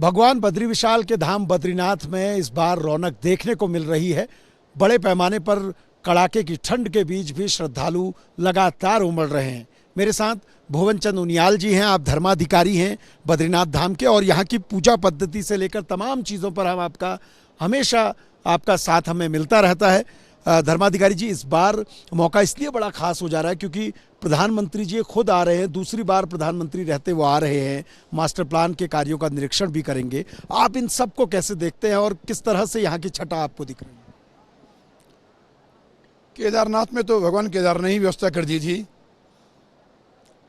भगवान बद्री विशाल के धाम बद्रीनाथ में इस बार रौनक देखने को मिल रही है। बड़े पैमाने पर कड़ाके की ठंड के बीच भी श्रद्धालु लगातार उमड़ रहे हैं। मेरे साथ भुवन चंद उनियाल जी हैं, आप धर्माधिकारी हैं बद्रीनाथ धाम के, और यहाँ की पूजा पद्धति से लेकर तमाम चीज़ों पर हम हमेशा आपका साथ हमें मिलता रहता है। धर्माधिकारी जी, इस बार मौका इसलिए बड़ा खास हो जा रहा है क्योंकि प्रधानमंत्री जी खुद आ रहे हैं, दूसरी बार प्रधानमंत्री रहते वो आ रहे हैं, मास्टर प्लान के कार्यों का निरीक्षण भी करेंगे। आप इन सब को कैसे देखते हैं और किस तरह से यहाँ की छटा आपको दिख रही है? केदारनाथ में तो भगवान केदार ने ही व्यवस्था कर दी थी।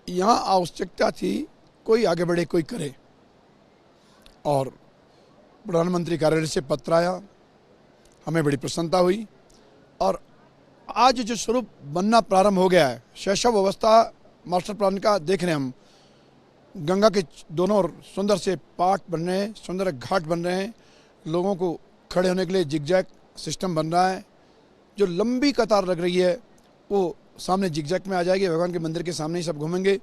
यहाँ आवश्यकता थी कोई आगे बढ़े, कोई करे, और प्रधानमंत्री कार्यालय से पत्र आया, हमें बड़ी प्रसन्नता हुई। और आज जो स्वरूप बनना प्रारंभ हो गया है, शैशव अवस्था मास्टर प्लान का देख रहे हैं हम। गंगा के दोनों ओर सुंदर से पाट बन रहे हैं, सुंदर घाट बन रहे हैं, लोगों को खड़े होने के लिए जिगजैग सिस्टम बन रहा है। जो लंबी कतार लग रही है वो सामने जिगजैग में आ जाएगी, भगवान के मंदिर के सामने ही सब घूमेंगे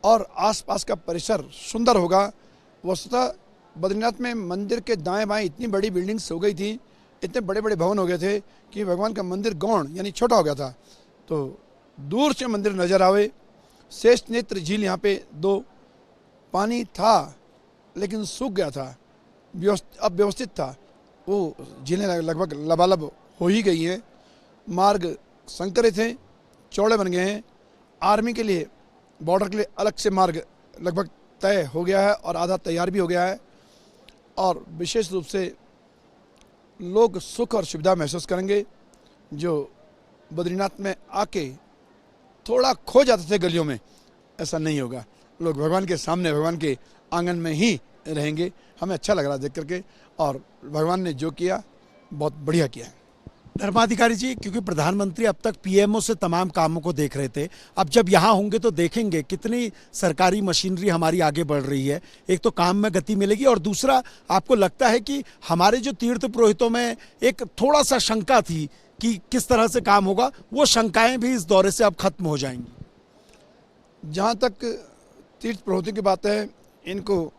और आसपास का परिसर सुंदर होगा। वस्तुतः बद्रीनाथ में मंदिर के दाएं बाएं इतनी बड़ी बिल्डिंग्स हो गई थी, इतने बड़े बड़े भवन हो गए थे कि भगवान का मंदिर गौण यानी छोटा हो गया था। तो दूर से मंदिर नजर आवे। शेष नेत्र झील यहाँ पे दो, पानी था लेकिन सूख गया था, अब व्यवस्थित था। वो झीलें लगभग लबालब हो ही गई हैं। मार्ग संकरित हैं, चौड़े बन गए हैं। आर्मी के लिए, बॉर्डर के लिए अलग से मार्ग लगभग तय हो गया है और आधा तैयार भी हो गया है। और विशेष रूप से लोग सुख और सुविधा महसूस करेंगे। जो बद्रीनाथ में आके थोड़ा खो जाते थे गलियों में, ऐसा नहीं होगा। लोग भगवान के सामने, भगवान के आंगन में ही रहेंगे। हमें अच्छा लग रहा है देख करके, और भगवान ने जो किया बहुत बढ़िया किया है। धर्माधिकारी जी, क्योंकि प्रधानमंत्री अब तक पीएमओ से तमाम कामों को देख रहे थे, अब जब यहाँ होंगे तो देखेंगे कितनी सरकारी मशीनरी हमारी आगे बढ़ रही है। एक तो काम में गति मिलेगी, और दूसरा आपको लगता है कि हमारे जो तीर्थ पुरोहितों में एक थोड़ा सा शंका थी कि किस तरह से काम होगा, वो शंकाएं भी इस दौरे से अब खत्म हो जाएंगी? जहाँ तक तीर्थ पुरोहितों की बात है, इनको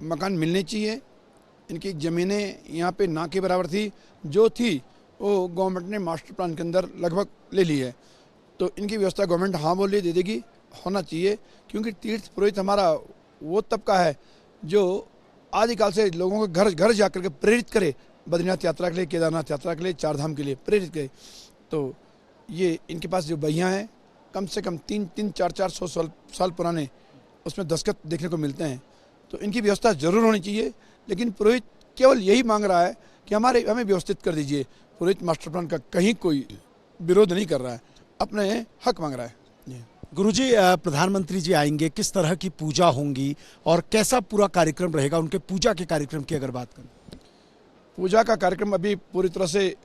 मकान मिलने चाहिए। इनकी ज़मीनें यहाँ पे ना के बराबर थी, जो थी वो गवर्नमेंट ने मास्टर प्लान के अंदर लगभग ले ली है। तो इनकी व्यवस्था गवर्नमेंट हाँ बोली दे देगी, होना चाहिए। क्योंकि तीर्थ पुरोहित हमारा वो तबका है जो आदिकाल से लोगों को घर घर जा कर के प्रेरित करे, बद्रीनाथ यात्रा के लिए, केदारनाथ यात्रा के लिए, चार धाम के लिए प्रेरित करे। तो ये इनके पास जो बहियाँ हैं, कम से कम 300-400 साल पुराने, उसमें दस्तखत देखने को मिलते हैं। तो इनकी व्यवस्था ज़रूर होनी चाहिए। लेकिन पुरोहित केवल यही मांग रहा है कि हमें व्यवस्थित कर दीजिए। पुरोहित मास्टर प्लान का कहीं कोई विरोध नहीं कर रहा है, अपने हक मांग रहा है। गुरुजी, प्रधानमंत्री जी आएंगे, किस तरह की पूजा होंगी और कैसा पूरा कार्यक्रम रहेगा? उनके पूजा के कार्यक्रम की अगर बात करें, पूजा का कार्यक्रम अभी पूरी तरह से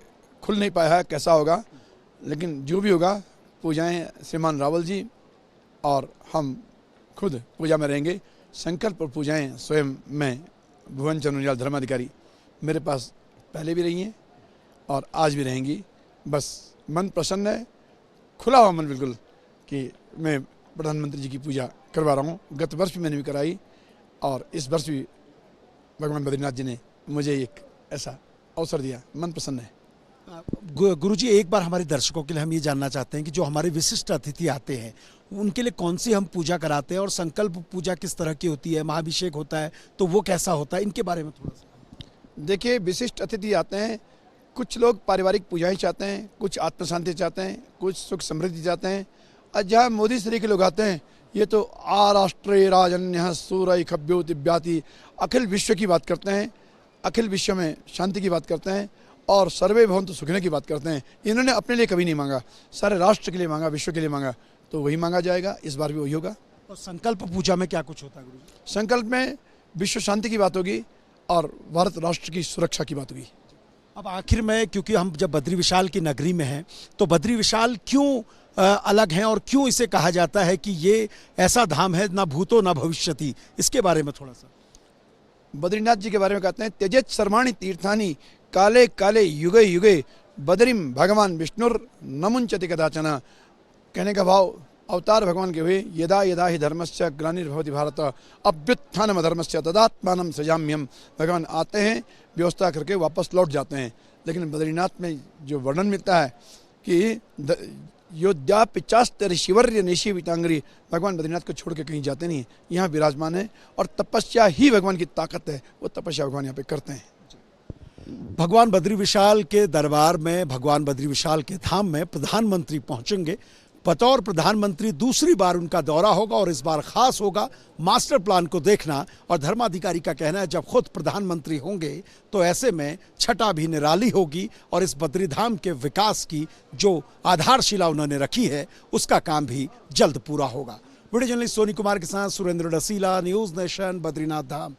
खुल नहीं पाया है कैसा होगा, लेकिन जो भी होगा पूजाएं श्रीमान रावल जी और हम खुद पूजा में रहेंगे। संकल्प और पूजाएं स्वयं मैं भुवन चंद उनियाल धर्माधिकारी, मेरे पास पहले भी रही हैं और आज भी रहेंगी। बस मन प्रसन्न है, खुला हुआ मन बिल्कुल, कि मैं प्रधानमंत्री जी की पूजा करवा रहा हूँ। गत वर्ष भी मैंने भी कराई, और इस वर्ष भी भगवान बद्रीनाथ जी ने मुझे एक ऐसा अवसर दिया। मन प्रसन्न है। गुरुजी, एक बार हमारे दर्शकों के लिए हम ये जानना चाहते हैं कि जो हमारे विशिष्ट अतिथि आते हैं उनके लिए कौन सी हम पूजा कराते हैं, और संकल्प पूजा किस तरह की होती है, महाभिषेक होता है तो वो कैसा होता है, इनके बारे में थोड़ा सा। देखिए, विशिष्ट अतिथि आते हैं, कुछ लोग पारिवारिक पूजाएं चाहते हैं, कुछ आत्म शांति चाहते हैं, कुछ सुख समृद्धि चाहते हैं। और जहाँ मोदी श्री के लोग आते हैं, ये तो आराष्ट्रे राजन्य सूरय खभ्यो दिव्याति, अखिल विश्व की बात करते हैं, अखिल विश्व में शांति की बात करते हैं, और सर्वे भवन्तु सुखिनः की बात करते हैं। इन्होंने अपने लिए कभी नहीं मांगा, सारे राष्ट्र के लिए मांगा, विश्व के लिए मांगा, तो वही मांगा जाएगा। इस बार भी वही होगा। और संकल्प पूजा में क्या कुछ होता है गुरुजी? संकल्प में विश्व शांति की बात होगी और भारत राष्ट्र की सुरक्षा की बात होगी। अब आखिर में, क्योंकि हम जब बद्री विशाल की नगरी में हैं, तो बद्री विशाल क्यों अलग हैं और क्यों इसे कहा जाता है कि ये ऐसा धाम है ना भूतो ना भविष्यति, इसके बारे में थोड़ा सा। बद्रीनाथ जी के बारे में कहते हैं, त्यजेत सर्वाणि तीर्थानि काले काले युगे युगे बद्रीम भगवान विष्णुर न मुंचति कदाचन। कहने का भाव, अवतार भगवान के हुए यदा यदा ही धर्मस्य ग्लानिर्भवति भारत अभ्युत्थानम अधर्मस्य तदात्मानं सृजाम्यहम्। भगवान आते हैं, व्यवस्था करके वापस लौट जाते हैं। लेकिन बद्रीनाथ में जो वर्णन मिलता है कि योद्धा पिचास्तर शिवर्य निशि वितांगरी, भगवान बद्रीनाथ को छोड़ के कहीं जाते नहीं, यहाँ विराजमान है और तपस्या ही भगवान की ताकत है। वो तपस्या भगवान यहाँ पे करते हैं। भगवान बद्री विशाल के दरबार में, भगवान बद्री विशाल के धाम में प्रधानमंत्री पहुंचेंगे। बतौर प्रधानमंत्री दूसरी बार उनका दौरा होगा और इस बार खास होगा मास्टर प्लान को देखना। और धर्माधिकारी का कहना है जब खुद प्रधानमंत्री होंगे तो ऐसे में छटा भी निराली होगी और इस बद्री धाम के विकास की जो आधारशिला उन्होंने रखी है उसका काम भी जल्द पूरा होगा। वीडियो जर्नलिस्ट सोनी कुमार के साथ सुरेंद्र डसीला, न्यूज़ नेशन, बद्रीनाथ धाम।